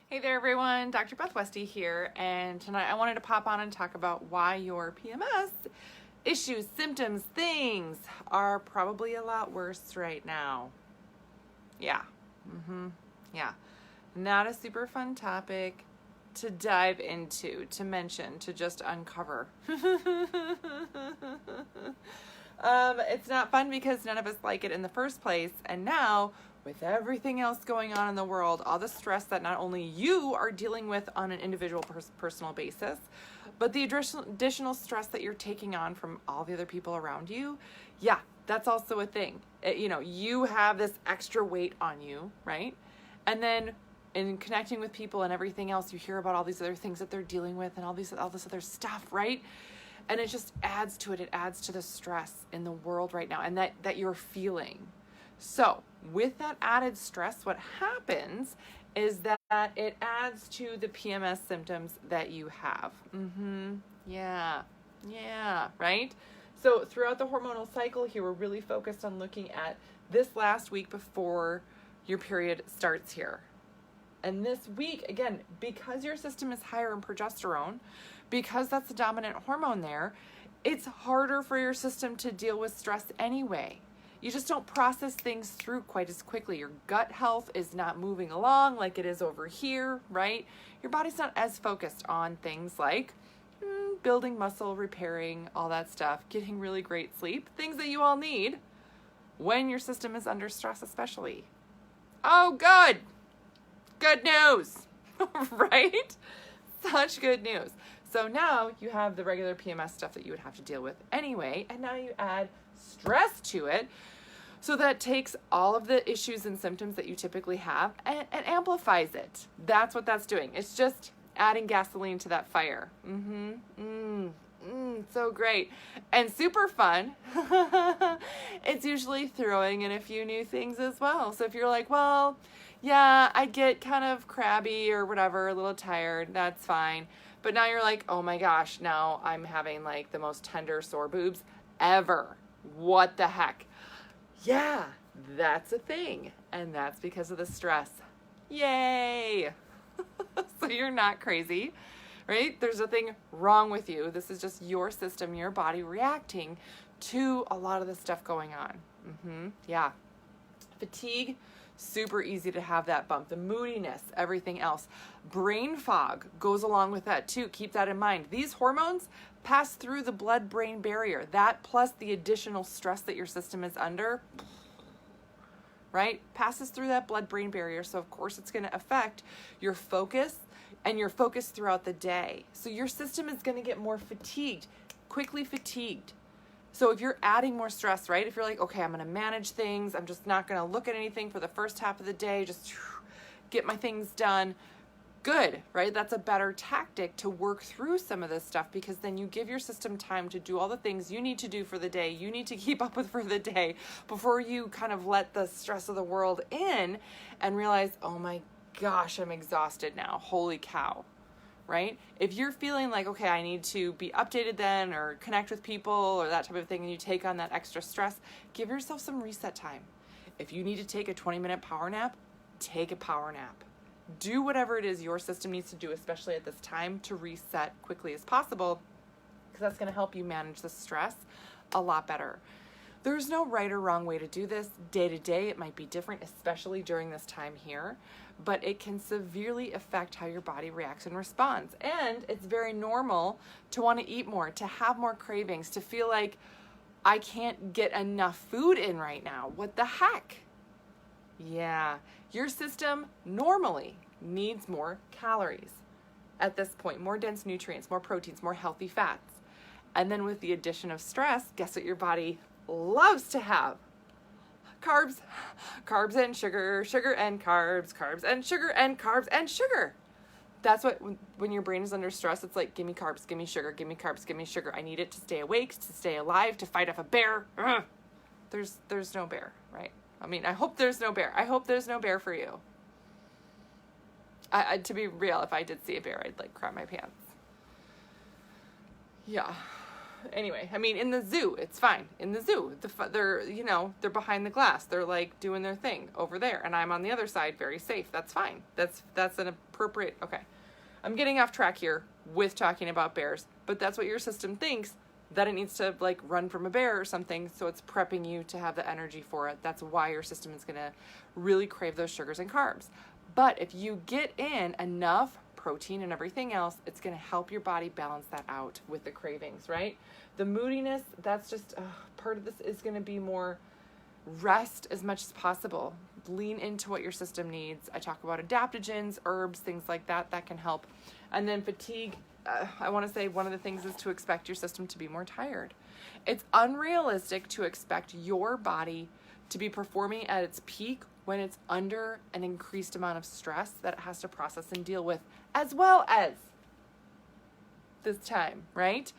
Hey there everyone, Dr. Beth Westy here, and tonight I wanted to pop on and talk about why your PMS issues, symptoms, things are probably a lot worse right now. Yeah, yeah. Not a super fun topic to dive into, to mention, to just uncover. It's not fun because none of us like it in the first place, and now with everything else going on in the world, all the stress that not only you are dealing with on an individual personal basis, but the additional stress that you're taking on from all the other people around you, yeah, that's also a thing. You have this extra weight on you, right? And then in connecting with people and everything else, you hear about all these other things that they're dealing with and all this other stuff, right? And it just adds to it. It adds to the stress in the world right now and that you're feeling. So with that added stress, what happens is that it adds to the PMS symptoms that you have. Yeah, right? So throughout the hormonal cycle here, we're really focused on looking at this last week before your period starts here. And this week, again, because your system is higher in progesterone, because that's the dominant hormone there, it's harder for your system to deal with stress anyway. You just don't process things through quite as quickly. Your gut health is not moving along like it is over here, right? Your body's not as focused on things like building muscle, repairing, all that stuff, getting really great sleep, things that you all need when your system is under stress especially. Oh, good. Good news, right? Such good news. So now you have the regular PMS stuff that you would have to deal with anyway, and now you add stress to it. So that takes all of the issues and symptoms that you typically have and amplifies it. That's what that's doing. It's just adding gasoline to that fire. So great. And super fun. It's usually throwing in a few new things as well. So if you're like, well, yeah, I get kind of crabby or whatever, a little tired, that's fine. But now you're like, oh my gosh, now I'm having like the most tender sore boobs ever. What the heck? Yeah, that's a thing. And that's because of the stress. Yay! So you're not crazy, right? There's nothing wrong with you. This is just your system, your body reacting to a lot of the stuff going on. Yeah. Fatigue, super easy to have that bump. The moodiness, everything else. Brain fog goes along with that too. Keep that in mind. These hormones pass through the blood-brain barrier. That plus the additional stress that your system is under, right, passes through that blood-brain barrier. So of course it's going to affect your focus and your focus throughout the day. So your system is going to get more fatigued, quickly fatigued. So if you're adding more stress, right, if you're like, okay, I'm going to manage things, I'm just not going to look at anything for the first half of the day, just get my things done, good, right? That's a better tactic to work through some of this stuff, because then you give your system time to do all the things you need to do for the day, you need to keep up with for the day, before you kind of let the stress of the world in and realize, oh my gosh, I'm exhausted now, holy cow. Right? If you're feeling like, okay, I need to be updated then or connect with people or that type of thing, and you take on that extra stress, give yourself some reset time. If you need to take a 20-minute power nap, take a power nap. Do whatever it is your system needs to do, especially at this time, to reset quickly as possible, because that's going to help you manage the stress a lot better. There's no right or wrong way to do this. Day to day, it might be different, especially during this time here, but it can severely affect how your body reacts and responds. And it's very normal to want to eat more, to have more cravings, to feel like I can't get enough food in right now. What the heck? Yeah, your system normally needs more calories at this point, more dense nutrients, more proteins, more healthy fats. And then with the addition of stress, guess what your body loves to have? Carbs. Carbs and sugar, sugar and carbs, carbs and sugar and carbs and sugar. That's what, when your brain is under stress, it's like, give me carbs, give me sugar, give me carbs, give me sugar. I need it to stay awake, to stay alive, to fight off a bear. Ugh. There's no bear, right? I mean, I hope there's no bear. I hope there's no bear for you. To be real, if I did see a bear, I'd like crap my pants. Yeah. anyway, I mean, in the zoo, it's fine. In the zoo, they're, they're behind the glass. They're like doing their thing over there, and I'm on the other side, very safe. That's fine. That's an appropriate, okay. I'm getting off track here with talking about bears, but that's what your system thinks, that it needs to like run from a bear or something, so it's prepping you to have the energy for it. That's why your system is going to really crave those sugars and carbs. But if you get in enough protein and everything else, it's going to help your body balance that out with the cravings, right? The moodiness, that's just part of this is going to be more rest as much as possible. Lean into what your system needs. I talk about adaptogens, herbs, things like that can help. And then fatigue, I want to say one of the things is to expect your system to be more tired. It's unrealistic to expect your body to be performing at its peak when it's under an increased amount of stress that it has to process and deal with, as well as this time, right?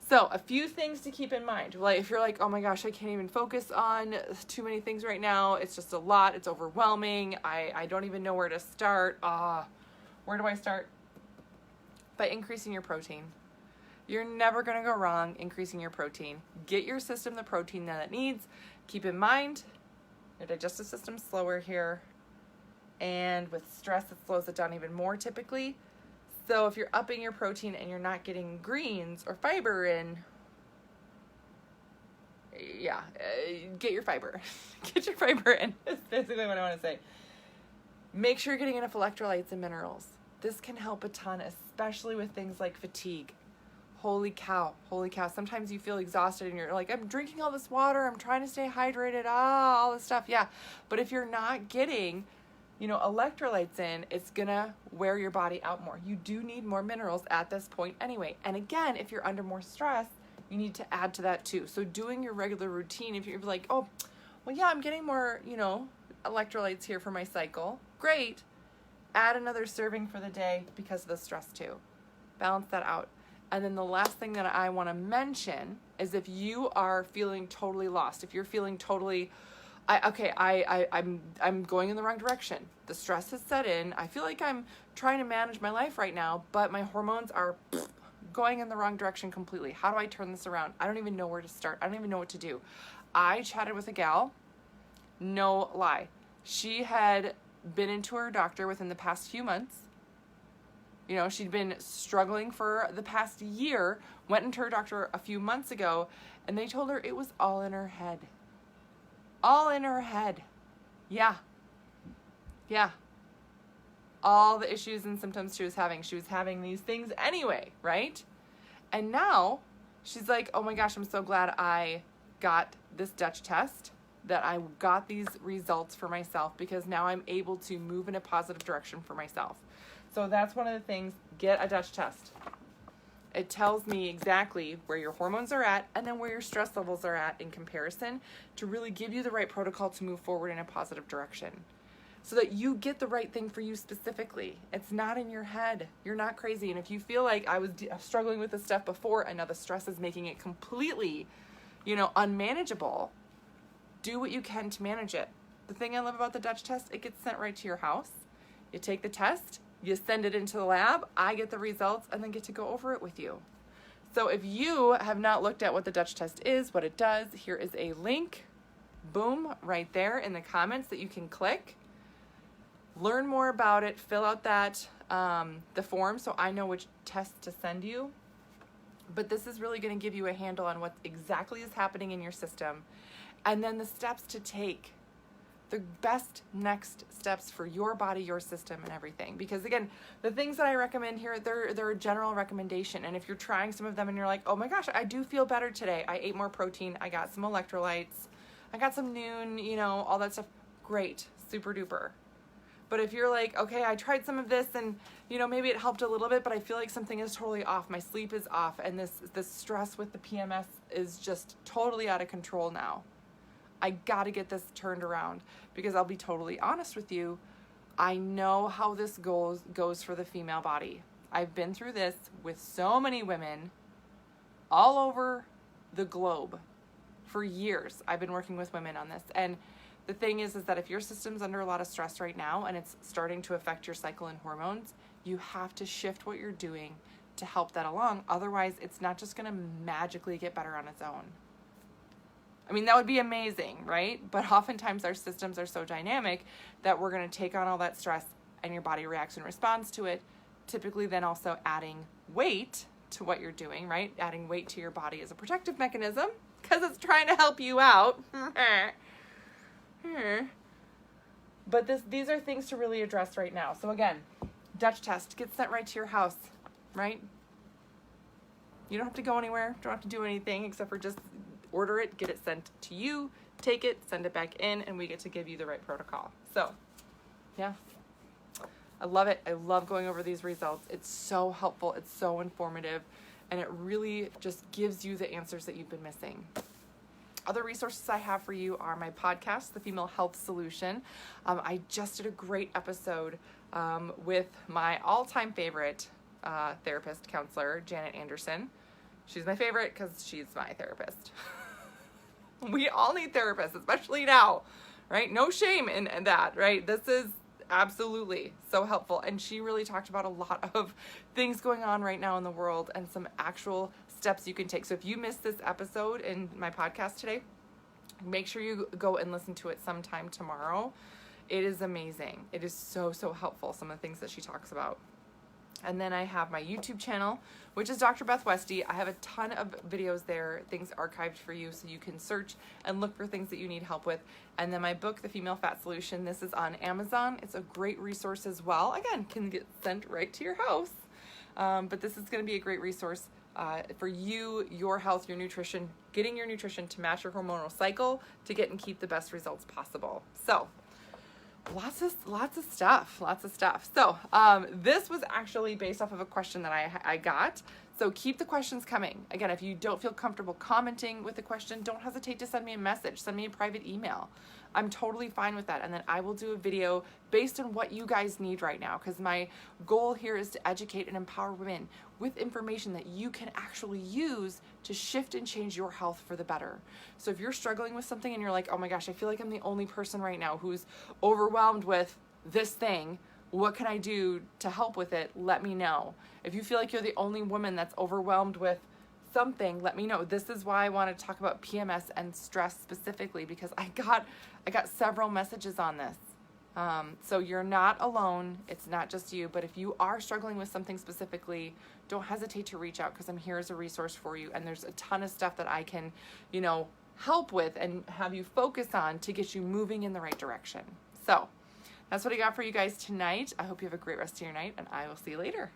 So a few things to keep in mind. Like if you're like, oh my gosh, I can't even focus on too many things right now. It's just a lot. It's overwhelming. I don't even know where to start. Where do I start? By increasing your protein. You're never going to go wrong increasing your protein. Get your system the protein that it needs. Keep in mind, your digestive system's slower here. And with stress, it slows it down even more typically. So if you're upping your protein and you're not getting greens or fiber in, get your fiber. Get your fiber in. That's basically what I want to say. Make sure you're getting enough electrolytes and minerals. This can help a ton, especially with things like fatigue. Holy cow. Sometimes you feel exhausted and you're like, I'm drinking all this water. I'm trying to stay hydrated. All this stuff. Yeah. But if you're not getting, electrolytes in, it's going to wear your body out more. You do need more minerals at this point anyway. And again, if you're under more stress, you need to add to that too. So doing your regular routine, if you're like, oh, well, yeah, I'm getting more, electrolytes here for my cycle. Great. Add another serving for the day because of the stress too. Balance that out. And then the last thing that I want to mention is if you are feeling totally lost, if you're feeling totally, I'm going in the wrong direction. The stress has set in. I feel like I'm trying to manage my life right now, but my hormones are going in the wrong direction completely. How do I turn this around? I don't even know where to start. I don't even know what to do. I chatted with a gal, no lie. She had been into her doctor within the past few months. She'd been struggling for the past year, went into her doctor a few months ago, and they told her it was all in her head. All in her head. Yeah. All the issues and symptoms she was having these things anyway, right? And now she's like, oh my gosh, I'm so glad I got this Dutch test, that I got these results for myself, because now I'm able to move in a positive direction for myself. So that's one of the things, get a Dutch test. It tells me exactly where your hormones are at and then where your stress levels are at in comparison to really give you the right protocol to move forward in a positive direction so that you get the right thing for you specifically. It's not in your head. You're not crazy. And if you feel like I was struggling with this stuff before and now the stress is making it completely, unmanageable, do what you can to manage it. The thing I love about the Dutch test, it gets sent right to your house. You take the test, you send it into the lab, I get the results, and then get to go over it with you. So if you have not looked at what the Dutch test is, what it does, here is a link, boom, right there in the comments that you can click. Learn more about it, fill out that, the form so I know which test to send you. But this is really going to give you a handle on what exactly is happening in your system, and then the steps to take. The best next steps for your body, your system, and everything. Because again, the things that I recommend here, they're a general recommendation. And if you're trying some of them and you're like, oh my gosh, I do feel better today. I ate more protein. I got some electrolytes. I got some noon, all that stuff. Great. Super duper. But if you're like, okay, I tried some of this and, maybe it helped a little bit, but I feel like something is totally off. My sleep is off. And this stress with the PMS is just totally out of control now. I got to get this turned around, because I'll be totally honest with you. I know how this goes for the female body. I've been through this with so many women all over the globe for years. I've been working with women on this. And the thing is that if your system's under a lot of stress right now and it's starting to affect your cycle and hormones, you have to shift what you're doing to help that along. Otherwise, it's not just going to magically get better on its own. I mean, that would be amazing, right? But oftentimes our systems are so dynamic that we're going to take on all that stress and your body reacts and responds to it. Typically then also adding weight to what you're doing, right? Adding weight to your body is a protective mechanism because it's trying to help you out. But these are things to really address right now. So again, Dutch test gets sent right to your house, right? You don't have to go anywhere, don't have to do anything except for just order it, get it sent to you, take it, send it back in, and we get to give you the right protocol. So, yeah. I love it. I love going over these results. It's so helpful. It's so informative. And it really just gives you the answers that you've been missing. Other resources I have for you are my podcast, The Female Health Solution. I just did a great episode with my all-time favorite therapist, counselor, Janet Anderson. She's my favorite because she's my therapist. We all need therapists, especially now, right? No shame in that, right? This is absolutely so helpful. And she really talked about a lot of things going on right now in the world and some actual steps you can take. So if you missed this episode in my podcast today, make sure you go and listen to it sometime tomorrow. It is amazing. It is so, so helpful, some of the things that she talks about. And then I have my YouTube channel, which is Dr. Beth Westy. I have a ton of videos there, things archived for you so you can search and look for things that you need help with. And then my book, The Female Fat Solution, this is on Amazon. It's a great resource as well. Again, can get sent right to your house. But this is going to be a great resource for you, your health, your nutrition, getting your nutrition to match your hormonal cycle to get and keep the best results possible. So, lots of stuff. So this was actually based off of a question that I got. So keep the questions coming. Again, if you don't feel comfortable commenting with the question, don't hesitate to send me a message. Send me a private email. I'm totally fine with that. And then I will do a video based on what you guys need right now, because my goal here is to educate and empower women with information that you can actually use to shift and change your health for the better. So if you're struggling with something and you're like, oh my gosh, I feel like I'm the only person right now who's overwhelmed with this thing, what can I do to help with it? Let me know. If you feel like you're the only woman that's overwhelmed with something, let me know. This is why I want to talk about PMS and stress specifically, because I got several messages on this. So you're not alone. It's not just you. But if you are struggling with something specifically, don't hesitate to reach out, because I'm here as a resource for you. And there's a ton of stuff that I can, help with and have you focus on to get you moving in the right direction. So that's what I got for you guys tonight. I hope you have a great rest of your night, and I will see you later.